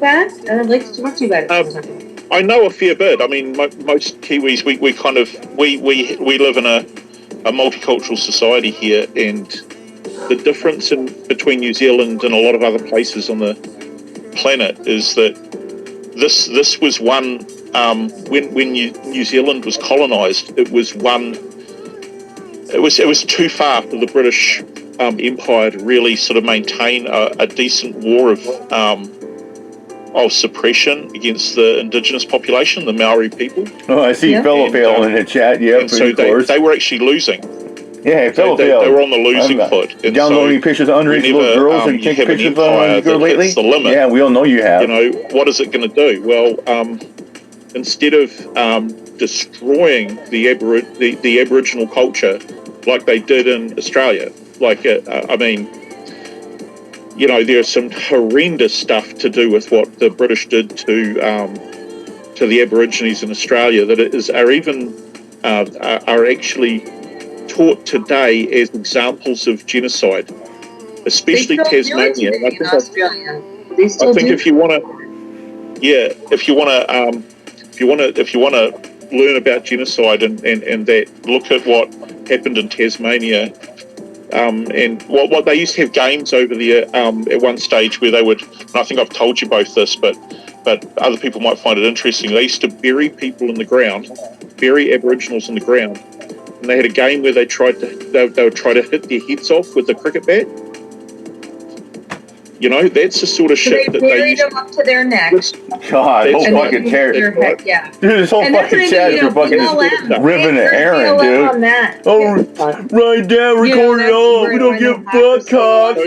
that? I'd like to talk to you about it. I know a fair bit. I mean, most Kiwis, we live in a multicultural society here, and the difference between New Zealand and a lot of other places on the planet is that this was one when New Zealand was colonised, it was too far for the British Empire to really sort of maintain a decent war of suppression against the indigenous population, the Maori people. Oh, I see Philip in the chat. Yeah, and so they were actually losing. Yeah, Philip. They were on the losing foot. And downloading pictures of underage little girls and taking pictures of them lately. The limit, yeah, we all know you have. You know, what is it going to do? Well, instead of destroying the Aboriginal culture like they did in Australia, I mean, you know, there's some horrendous stuff to do with what the British did to the Aborigines in Australia that are actually taught today as examples of genocide, especially Tasmania. I think if you want to learn about genocide and that, look at what happened in Tasmania. And what they used to have games over there at one stage where they would, and I think I've told you both this, but other people might find it interesting. They used to bury people in the ground, bury Aboriginals in the ground, and they had a game where they would try to hit their heads off with a cricket bat. You know, that's the sort of shit that they used them up to their neck. God, whole fucking terror. Yeah. Dude, this whole fucking chat is fucking ripping an Aaron, dude. Oh, right down, record it all. We don't give fuck, Cox.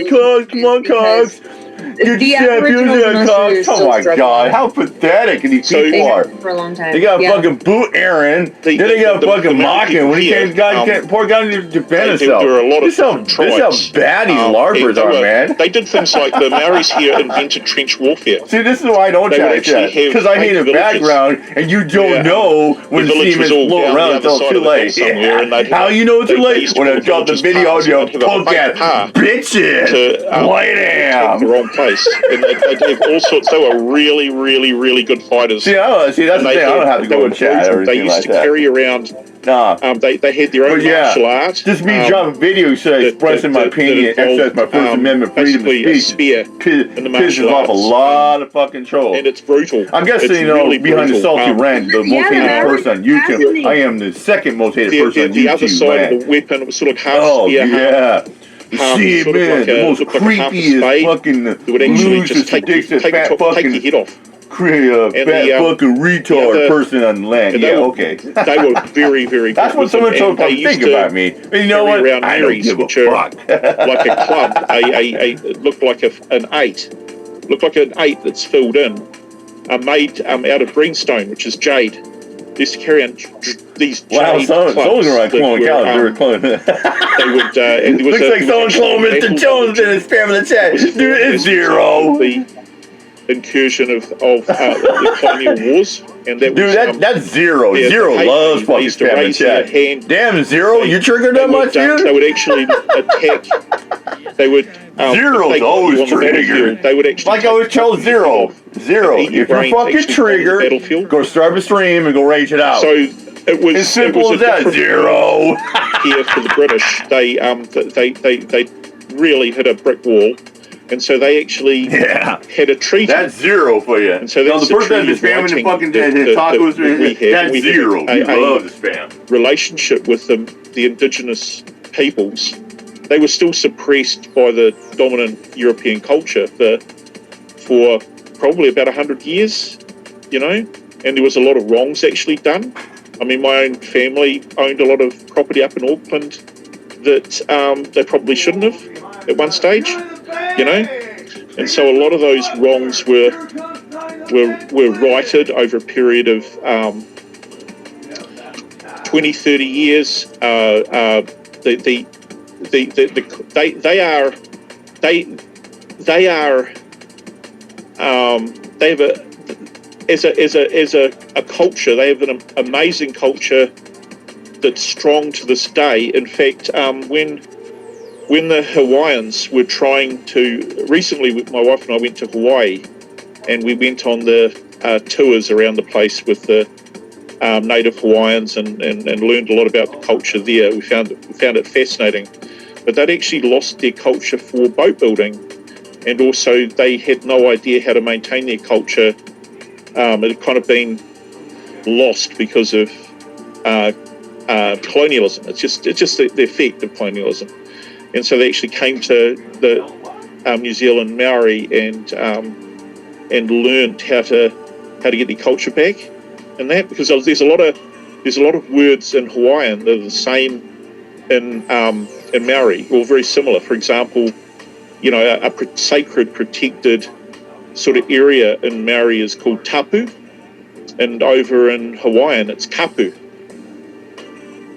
Come on, Cox. Get yourself, Cox. Oh my God, how pathetic these people are. For a long time. They got fucking boot Aaron. Then they got fucking mock him when he can't. Poor guy didn't defend himself. There were a lot of this is how bad these larpers are, man. They did things like the Maoris here invented trench warfare. See, this is why I don't chat because I hate a background, and you don't know when the semen's float around until it's too late. How you know it's too late? When I got the video on your punk ass bitches. White am. The wrong place. And they have all sorts. They were really, really, really good fighters. See, that's the thing. I don't have to go and chat. They used to carry around. They had their own martial art. Just me dropping videos expressing my opinion, exercise my First Amendment freedom of speech. Pisses off a lot of fucking trolls. And it's brutal. I'm guessing, really behind the salty rant, the most hated person on YouTube. I am the second most hated person on YouTube. The other side of the weapon, it was sort of half spear. Yeah. See, man, the most creepiest fucking loser, sadistic, fat fucking take your head off. Fat fucking retard person on the land. They were very, very good. That's what someone told me to think about me. And you know what? I don't give a fuck. Like a club, it looked like an 8. Looked like an 8 that's filled in. Made out of greenstone, which is jade. They used to carry on these jade clubs. Someone's around cloning calendar. They would. And looks like someone cloned Mr. Jones in his spam in the chat. Dude, it's zero. The incursion of the colonial wars, and that that's zero. Yeah, Zero loves fucking spam in the chat. Damn, Zero, you triggered that much, dude? They would actually attack. They would. Zero's always triggered. They would actually. Like I always tell Zero, if you're fucking triggered, go start a stream and go rage it out. So it was as simple as that. Zero. Here for the British, they really hit a brick wall. And so they actually had a treaty. That's zero for you. And so that's the person that's spamming the fucking tacos, that's zero. We love the spam. Relationship with the indigenous peoples. They were still suppressed by the dominant European culture for probably about 100 years, you know, and there was a lot of wrongs actually done. I mean, my own family owned a lot of property up in Auckland that they probably shouldn't have at one stage. You know, and so a lot of those wrongs were righted over a period of 20, 30 years. They have a culture. They have an amazing culture that's strong to this day. In fact, when the Hawaiians were trying to, recently my wife and I went to Hawaii, and we went on the tours around the place with the native Hawaiians and learned a lot about the culture there. We found it fascinating. But they'd actually lost their culture for boat building, and also they had no idea how to maintain their culture. It had kind of been lost because of colonialism. It's just the effect of colonialism. And so they actually came to the New Zealand Maori and learned how to get their culture back, and that because there's a lot of words in Hawaiian that are the same in Maori, or very similar. For example, a sacred, protected sort of area in Maori is called tapu, and over in Hawaiian it's kapu.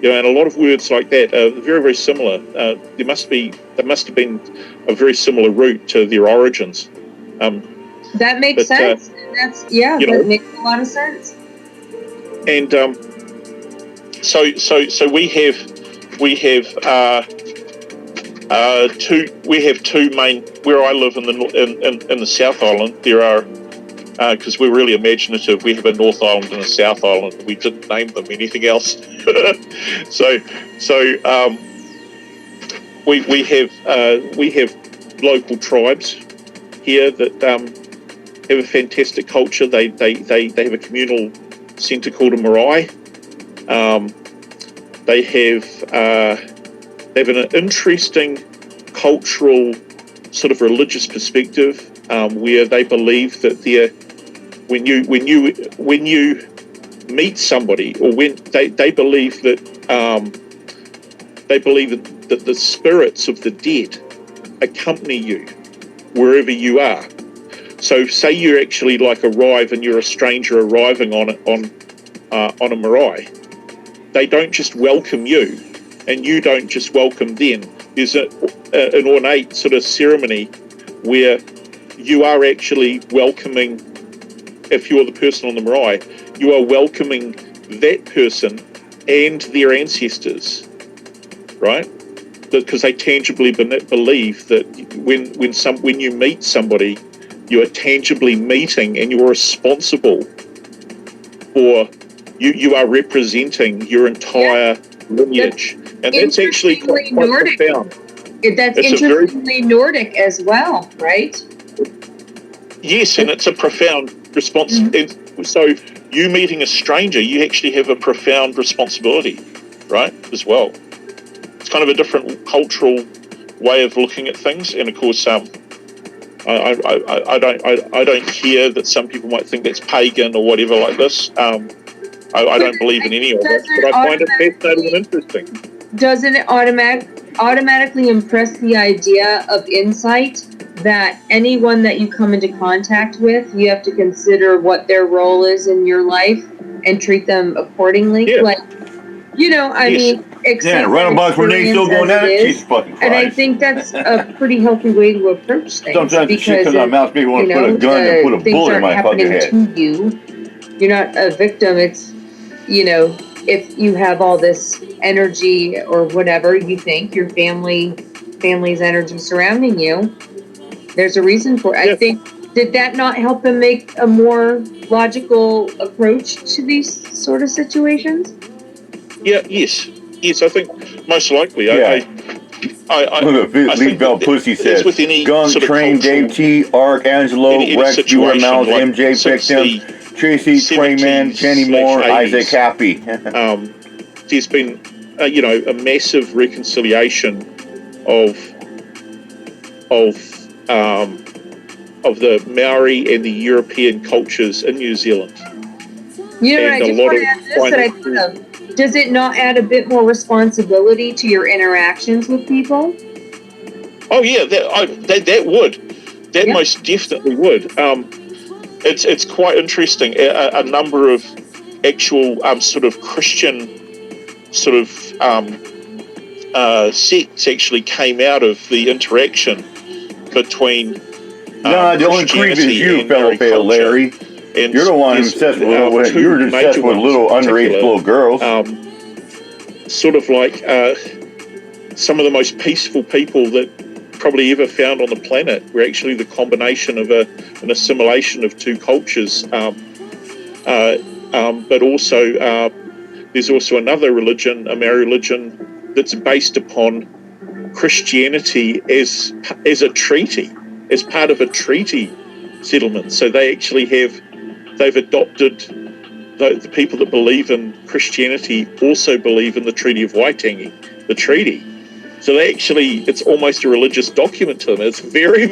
And a lot of words like that are very, very similar. There must have been a very similar root to their origins. That makes sense. That makes a lot of sense. And so we have two main. Where I live in the South Island, there are. Because we're really imaginative, we have a North Island and a South Island. We didn't name them anything else. so we have local tribes here that have a fantastic culture. They have a communal centre called a marae. They have an interesting cultural sort of religious perspective where they believe that when you meet somebody, or when they believe that the spirits of the dead accompany you wherever you are. So say you actually arrive and you're a stranger arriving on a marae. They don't just welcome you, and you don't just welcome them. There's an ornate sort of ceremony where you are actually welcoming. If you're the person on the marae, you are welcoming that person and their ancestors, right? Because they tangibly believe that when you meet somebody, you are tangibly meeting, and you are responsible for you are representing your entire lineage, and that's actually quite profound. That's interestingly Nordic as well, right? Yes, and it's a profound response. Mm-hmm. So you meeting a stranger, you actually have a profound responsibility, right, as well. It's kind of a different cultural way of looking at things, and of course, I don't care that some people might think that's pagan or whatever like this. I don't believe in any of it, but I find it fascinating and interesting. Doesn't it automatically impress the idea of insight that anyone that you come into contact with, you have to consider what their role is in your life and treat them accordingly? Yeah. I mean, run a bunch when they still going at it, Jesus fucking Christ. And I think that's a pretty healthy way to approach things. Sometimes the shit comes out of my mouth, people want to put a gun and put a bullet in my fucking head. You're not a victim. It's, if you have all this energy or whatever you think, your family's energy surrounding you, there's a reason for it. Yeah. I think, did that not help them make a more logical approach to these sort of situations? Yes, I think most likely. Yeah. Look at Lee Bell Pussy says, Gun, Train, Dave T, Archangelo, Rex, UML, MJ, Victim, Tracy, Trayman, Jenny Moore, Isaac Happy. There's been, a massive reconciliation of the Maori and the European cultures in New Zealand. I just want to add this that I thought of. Does it not add a bit more responsibility to your interactions with people? Oh yeah, that would. That most definitely would. It's quite interesting. A number of actual sort of Christian sort of sects actually came out of the interaction between the only creep is you, fellow Larry. And you're the one who's obsessed with you're obsessed with little underage little girls. Sort of like some of the most peaceful people probably ever found on the planet. We're actually the combination of an assimilation of two cultures. But also, there's also another religion, a Maori religion, that's based upon Christianity as a treaty, as part of a treaty settlement. So they've adopted, the people that believe in Christianity also believe in the Treaty of Waitangi, the treaty. So it's almost a religious document to them. It's very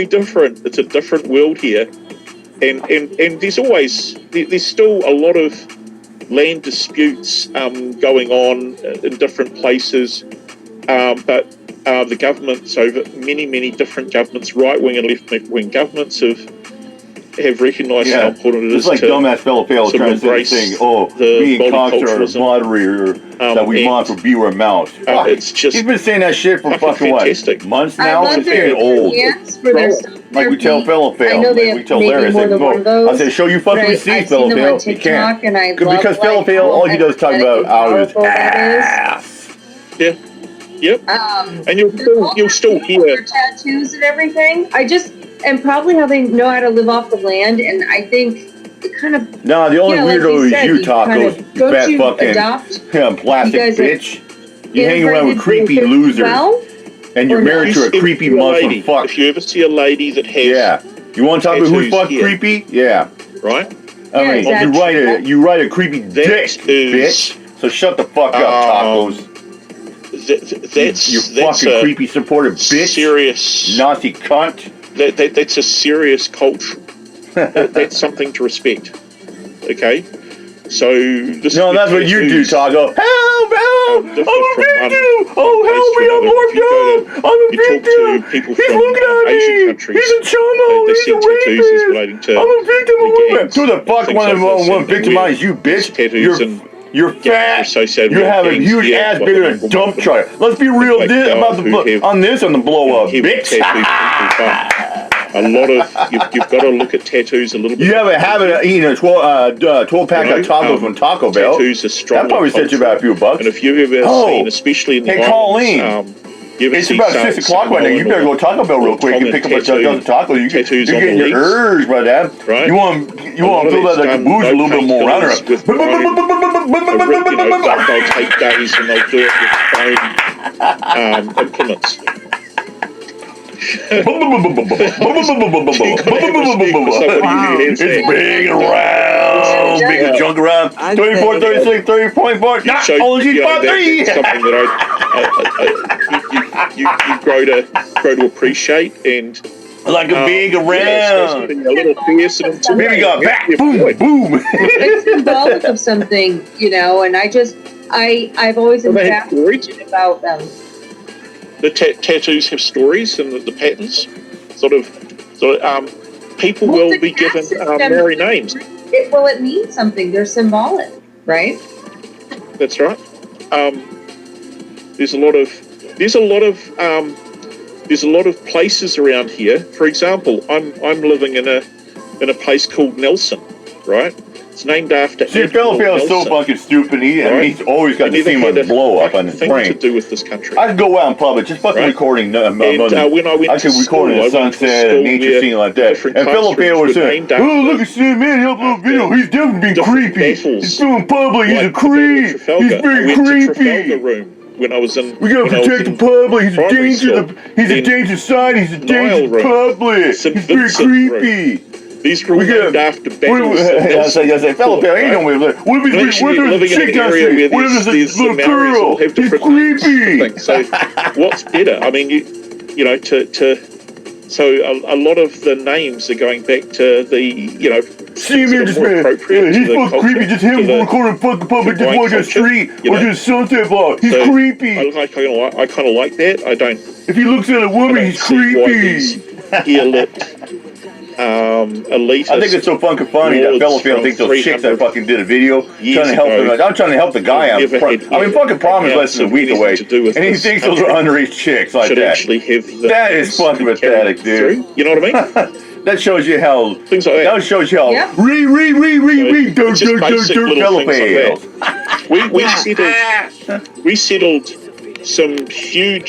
different. It's a different world here. And there's still a lot of land disputes going on in different places. But the governments, over many different governments, right-wing and left-wing governments, have recognised how important it is. It's like dumbass fellow trying to say thing, me and Cox are a moderator that we want for Beware Mouse. It's just, he's been saying that shit for fucking fantastic. Months now? It's getting old. Like we tell fellow fail, we tell Larry, I said, show you fucking receipts, fellow fail. You can't. Because fellow fail, all he does is talk about out his ass. Yeah. Yep. And you'll still hear tattoos and everything. And probably how they know how to live off the land, and I think it kind of... No, the only weirdo is you, Tacos. You fat fucking plastic bitch. You hang around with creepy losers. And you're married to a creepy Muslim fuck. If you ever see a lady that has... Yeah. You want to talk about who's fuck creepy? Yeah. Right? I mean, you write a creepy dick, bitch. So shut the fuck up, Tacos. You fucking creepy supportive bitch. Serious... Nazi cunt. That's a serious culture. That's something to respect. Okay? So this that's what you do, Taco. Help! I'm a victim! Oh, help me! I'm locked up! I'm a victim! You talk to people He's from looking at Asian me! countries. He's a chomo! He's a rapist! I'm a victim of women! Who the fuck want to victimize you, bitch? You're fat. You have a huge ass bigger than a dump truck. Let's be real on the blow up, bitch. A lot of you've got to look at tattoos a little bit. You have a habit of eating a 12-pack of tacos from Taco Bell. Tattoos are strong. That probably set you about a few bucks. And if you've ever seen, especially in the Colleen. It's about 6 o'clock right now. You better go to Taco Bell real quick and pick up a dozen tacos. You're getting your urge, my dad. Right? You want to fill that like a booze a little bit more around her. They'll take days and they'll do it with bone implements. It's big and round, big and chunk around. 34, 36, 30.4. Not only 5.3. Something that you grow to appreciate and like a big around. A little fierce and baby got back. Boom, boom. It's symbolic of something, and I've always been fascinated about them. The tattoos have stories and the patterns. People will be given Maori names. It means something. They're symbolic, right? That's right. There's a lot of places around here. For example, I'm living in a place called Nelson, right? It's named after. See, Philadelphia's so fucking stupid. He's always got the same blow up on his brain. To do with this country. I could go out in public, just fucking recording. When I went I could record a sunset, a nature scene like that. And Philadelphia was saying, "Oh, look at Sam, man, he uploaded a video. He's definitely being creepy. He's doing public. He's a creep. He's being creepy." When I was in, we gotta protect the public. He's a danger. He's a danger sign. He's a danger to the public. He's very creepy. These were named after battles. I say, fellow Bear, ain't no way. What if there's a chick down the street? What if there's a little girl? He's creepy. So, what's better? I mean, so a lot of the names are going back to the, see me just man. He's fucking creepy. Just him recording fucking public, just walking the street or just sunset vlog. He's creepy. I kind of like that. I don't. If he looks at a woman, he's creepy. Ear-lipped. Elitist. I think it's so fucking funny that fellow people think those chicks that fucking did a video trying to help them. I'm trying to help the guy out. Fucking prom is less than a week away, and he thinks those are underage chicks like that. That is fucking pathetic, dude. You know what I mean? That shows you how. Things like that. That shows you how. Dirt, fellow fails. We settled some huge